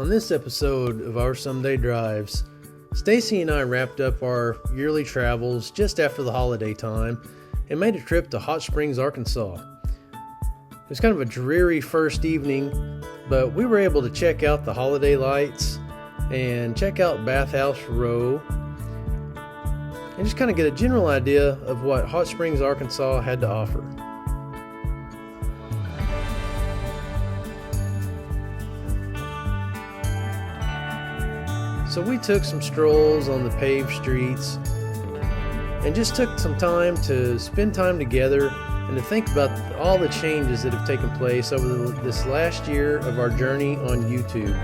On this episode of Our Someday Drives, Stacy and I wrapped up our yearly travels just after the holiday time and made a trip to Hot Springs, Arkansas. It was kind of a dreary first evening, but we were able to check out the holiday lights and check out Bathhouse Row and just kind of get a general idea of what Hot Springs, Arkansas had to offer. So we took some strolls on the paved streets and just took some time to spend time together and to think about all the changes that have taken place over this last year of our journey on YouTube.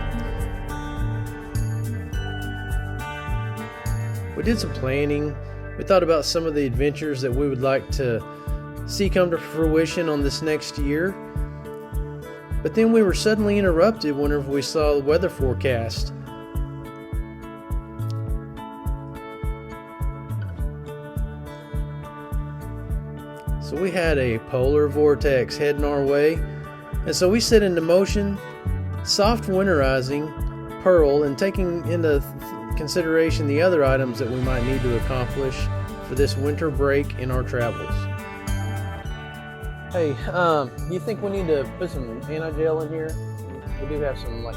We did some planning. We thought about some of the adventures that we would like to see come to fruition on this next year. But then we were suddenly interrupted whenever we saw the weather forecast. So we had a polar vortex heading our way, and so we set into motion soft winterizing Pearl and taking into consideration the other items that we might need to accomplish for this winter break in our travels. Hey, you think we need to put some anti-gel in here? We do have some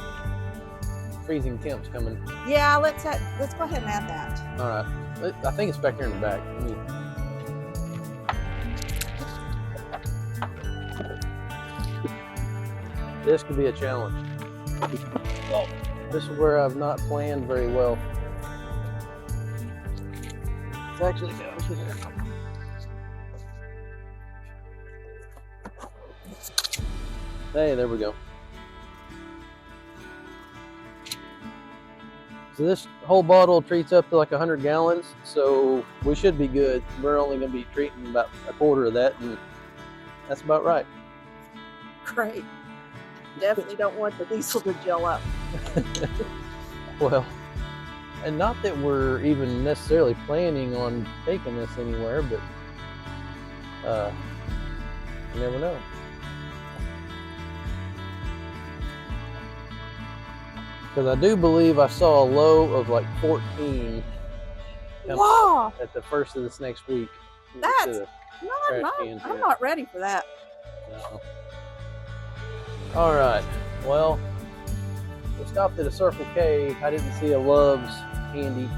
freezing temps coming. Yeah, let's go ahead and add that. All right, I think it's back here in the back. This could be a challenge. Oh, this is where I've not planned very well. It's actually down here. Hey, there we go. So this whole bottle treats up to like 100 gallons, so we should be good. We're only going to be treating about a quarter of that, and that's about right. Great. Definitely don't want the diesel to gel up. Well, and not that we're even necessarily planning on taking this anywhere, but you never know. Because I do believe I saw a low of like 14 Wow. at the first of this next week. That's I'm not ready for that. No. All right, well, we stopped at a Circle K. I didn't see a Love's handy,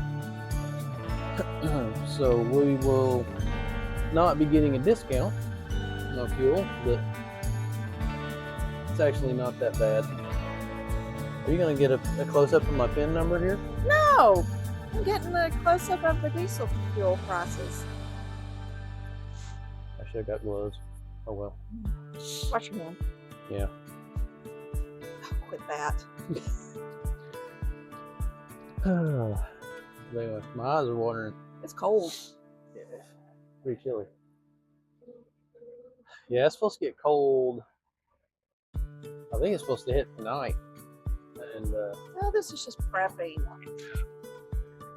so we will not be getting a discount. No fuel, but it's actually not that bad. Are you gonna get a close-up of my PIN number here? No, I'm getting a close-up of the diesel fuel prices. I should have got gloves. Oh well. Wash your hand. Yeah. Quit that. Anyway, my eyes are watering. It's cold. Yeah, pretty chilly. Yeah, it's supposed to get cold. I think it's supposed to hit tonight. And No, this is just prepping.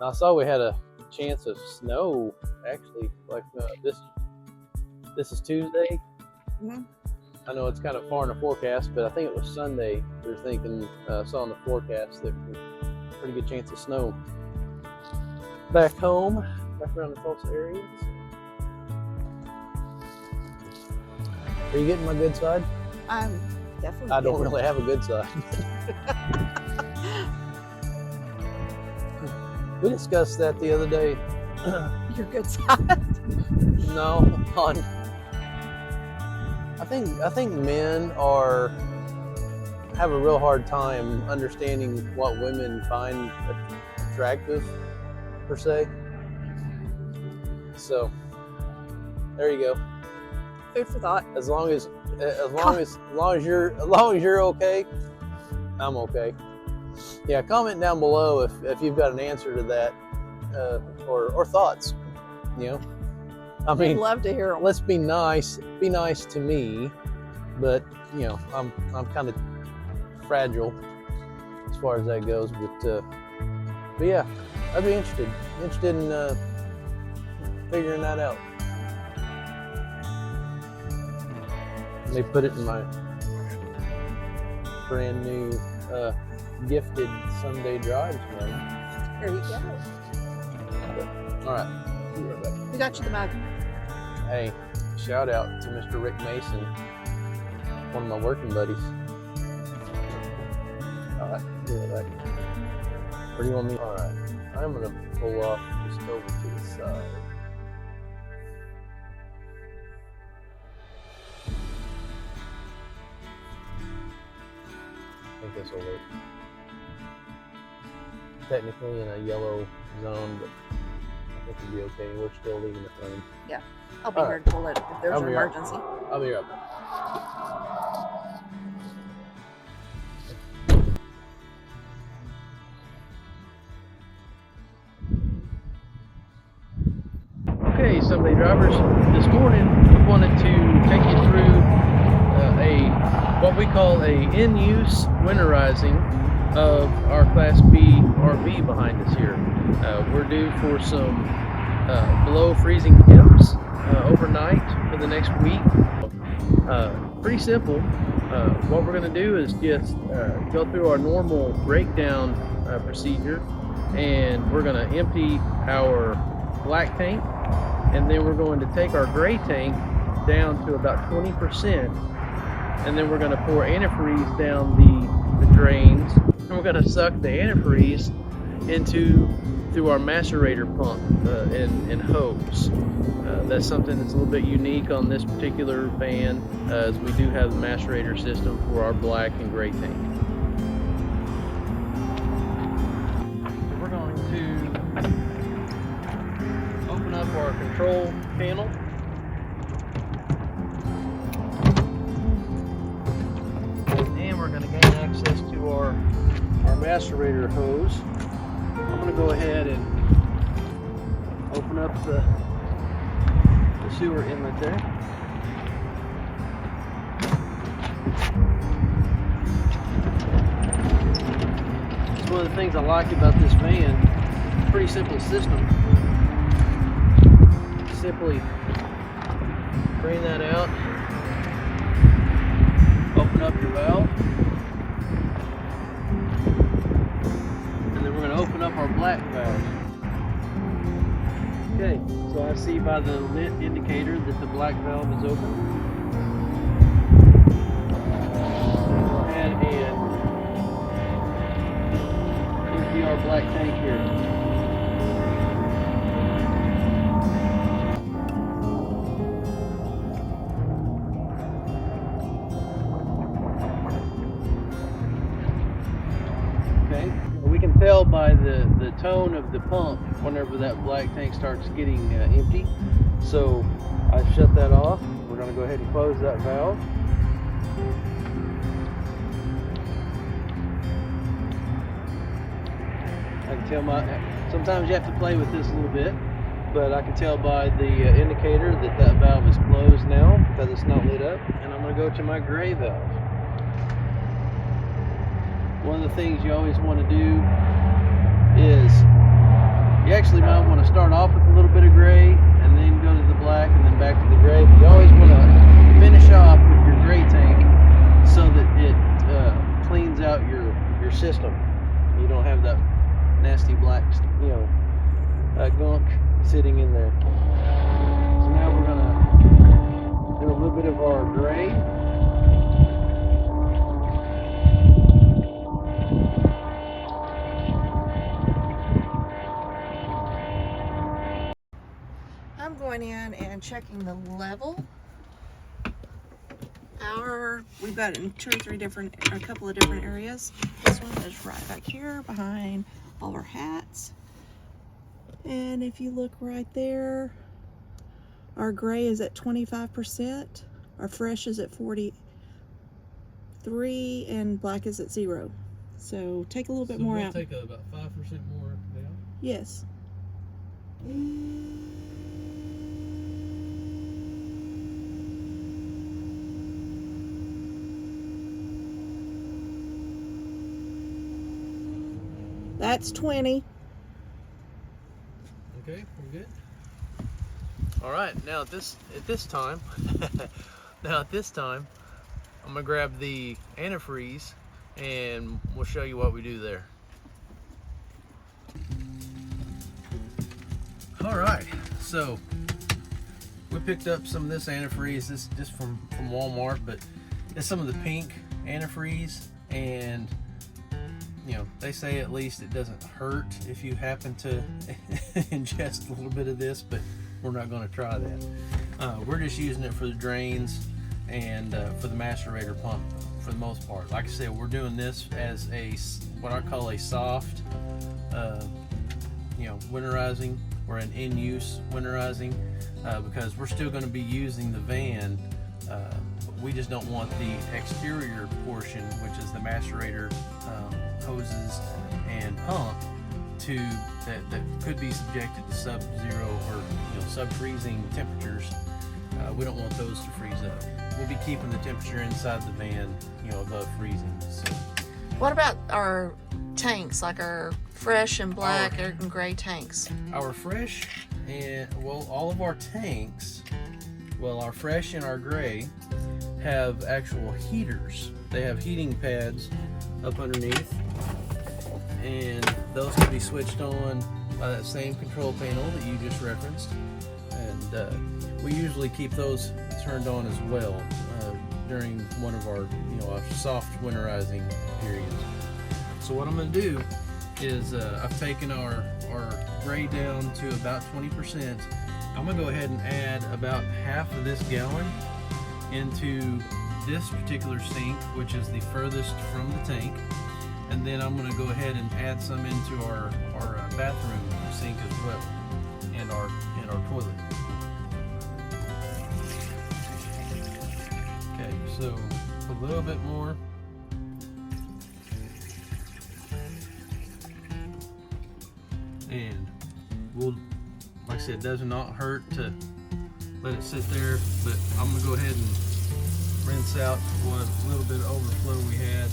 I saw we had a chance of snow. Actually, like this is Tuesday. Mm-hmm. I know it's kind of far in the forecast, but I think it was Sunday. We were thinking, saw in the forecast that pretty good chance of snow. Back home, back around the Tulsa area. Are you getting my good side? I'm definitely. I don't really have a good side. We discussed that the other day. Your good side. No, on. I think men have a real hard time understanding what women find attractive, per se. So there you go. Food for thought. As long as you're okay, I'm okay. Yeah, comment down below if you've got an answer to that, or thoughts. You know. I mean, I'd love to hear them. Let's be nice. Be nice to me, but you know, I'm kind of fragile as far as that goes. But yeah, I'd be interested in figuring that out. They put it in my brand new gifted Sunday drives, man. There you go. All right. Be right back. We got you the mug. Hey, shout out to Mr. Rick Mason, one of my working buddies. All right, be right back. Where do you want me? All right, I'm gonna pull off just over to the side. I think this will work. Technically in a yellow zone, but I think we'll be okay. We're still leaving it running. Yeah, I'll be here to pull it if there's an emergency. I'll be right back. Okay, Sunday drivers, this morning we wanted to take you through what we call a in-use winterizing of our Class B RV behind us here. We're due for some below freezing temps overnight for the next week. Pretty simple. What we're going to do is just go through our normal breakdown procedure, and we're going to empty our black tank, and then we're going to take our gray tank down to about 20%, and then we're going to pour antifreeze down the drains, and we're going to suck the antifreeze through our macerator pump and hose. That's something that's a little bit unique on this particular van, as we do have the macerator system for our black and gray tank. So we're going to open up our control panel. And we're going to gain access to our macerator hose. I'm going to go ahead and open up the sewer inlet there. It's one of the things I like about this van. Pretty simple system. Simply drain that out, open up your valve, and then we're going to open up our black valve. Okay, so I see by the lit indicator that the black valve is open. Go ahead and empty our black tank here. Okay, we can tell by the tone of the pump whenever that black tank starts getting empty. So I shut that off. We're going to go ahead and close that valve. I can tell sometimes you have to play with this a little bit, but I can tell by the indicator that valve is closed now because it's not lit up. And I'm going to go to my gray valve. One of the things you always want to do is you actually might want to start off with a little bit of gray and then go to the black and then back to the gray. But you always want to finish off with your gray tank so that it cleans out your system. You don't have that nasty black, gunk sitting in there. So now we're going to do a little bit of our gray. I'm going in and checking the level. We've got it in a couple of different areas. This one is right back here behind all our hats. And if you look right there, our gray is at 25%, our fresh is at 43, and black is at 0. So take a little bit more out. Take about 5% more down? Yes. That's 20. Okay, we're good. All right, now at this time, I'm gonna grab the antifreeze and we'll show you what we do there. All right, so we picked up some of this antifreeze. This is just from Walmart, but it's some of the pink antifreeze, and you know, they say at least it doesn't hurt if you happen to ingest a little bit of this, but we're not going to try that. We're just using it for the drains and for the macerator pump for the most part. Like I said, we're doing this as a what I call a soft, you know, winterizing, or an in-use winterizing, because we're still going to be using the van. We just don't want the exterior portion, which is the macerator hoses and pump, that could be subjected to sub-zero or, you know, sub-freezing temperatures. We don't want those to freeze up. We'll be keeping the temperature inside the van, you know, above freezing. So, what about our tanks, like our fresh and black and gray tanks? Our fresh and, well, all of our tanks, well, our fresh and our gray have actual heaters. They have heating pads up underneath, and those can be switched on by that same control panel that you just referenced. And we usually keep those turned on as well during one of our, you know, our soft winterizing periods. So what I'm going to do is I've taken our gray down to about 20%. I'm going to go ahead and add about half of this gallon into this particular sink, which is the furthest from the tank, and then I'm going to go ahead and add some into our bathroom sink as well, and our toilet. Okay, so a little bit more. And we'll, like I said, it does not hurt to let it sit there, but I'm gonna go ahead and rinse out what little bit of overflow we had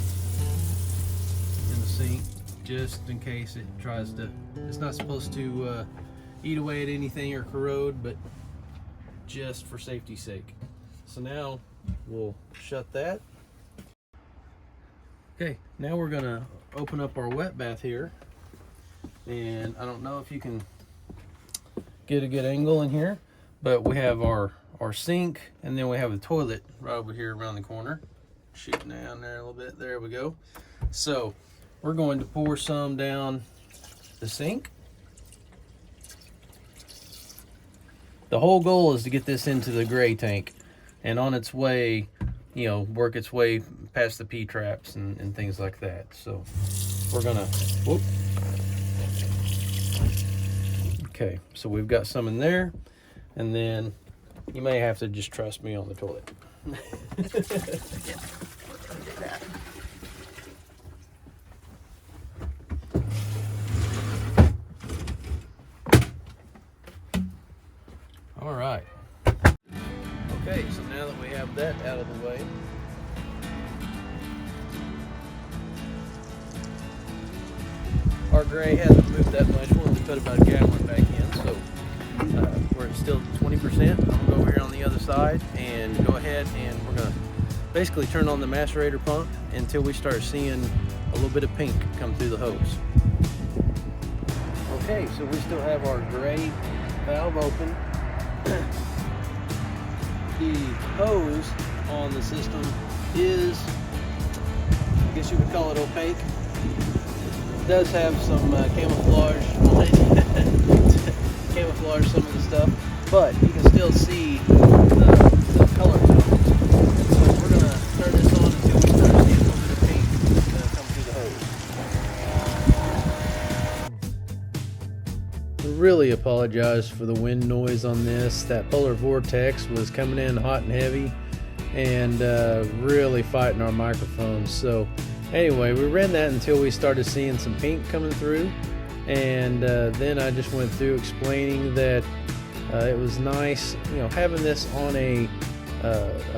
in the sink, just in case it tries to. It's not supposed to eat away at anything or corrode, but just for safety's sake. So now we'll shut that. Okay, now we're gonna open up our wet bath here, and I don't know if you can get a good angle in here, but we have our sink, and then we have the toilet right over here around the corner. Shooting down there a little bit. There we go. So we're going to pour some down the sink. The whole goal is to get this into the gray tank, and on its way, you know, work its way past the P-traps and things like that. So we're gonna, whoop. Okay, so we've got some in there, and then you may have to just trust me on the toilet. Yeah, we'll do that. All right. Okay, so now that we have that out of the way, our gray hasn't moved that much. We'll only put about a gallon back in, so we're still 20%. I'm gonna go over here on the other side and go ahead, and we're gonna basically turn on the macerator pump until we start seeing a little bit of pink come through the hose. Okay, so we still have our gray valve open. The hose on the system is, I guess you would call it opaque. It does have some camouflage on it, camouflage some of the stuff, but you can still see the color tones. So we're going to turn this on until we start seeing a little bit of pink come through the hose. I really apologize for the wind noise on this. That polar vortex was coming in hot and heavy, and really fighting our microphones. So anyway, we ran that until we started seeing some pink coming through, and then I just went through explaining that it was nice, you know, having this on a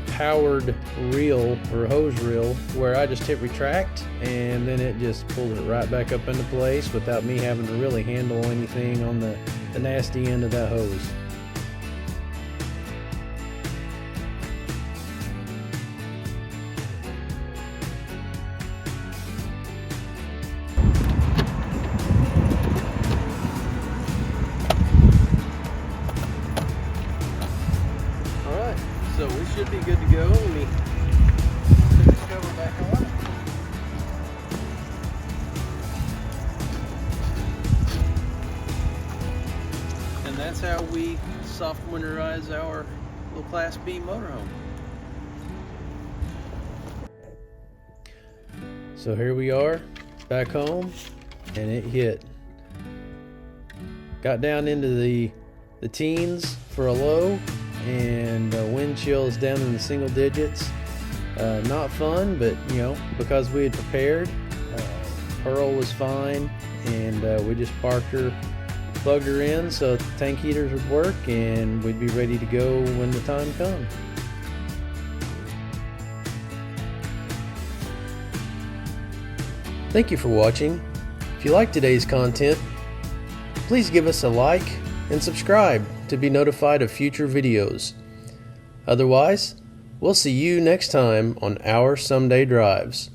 powered reel or hose reel, where I just hit retract and then it just pulled it right back up into place without me having to really handle anything on the nasty end of that hose. that's how we soft winterize our little Class B motorhome. So here we are back home, and it hit. Got down into the teens for a low, and wind chills down in the single digits. Not fun, but you know, because we had prepared, Pearl was fine, and we just parked her, plugged her in so the tank heaters would work, and we'd be ready to go when the time comes. Thank you for watching. If you like today's content, please give us a like and subscribe to be notified of future videos. Otherwise, we'll see you next time on Our Someday Drives.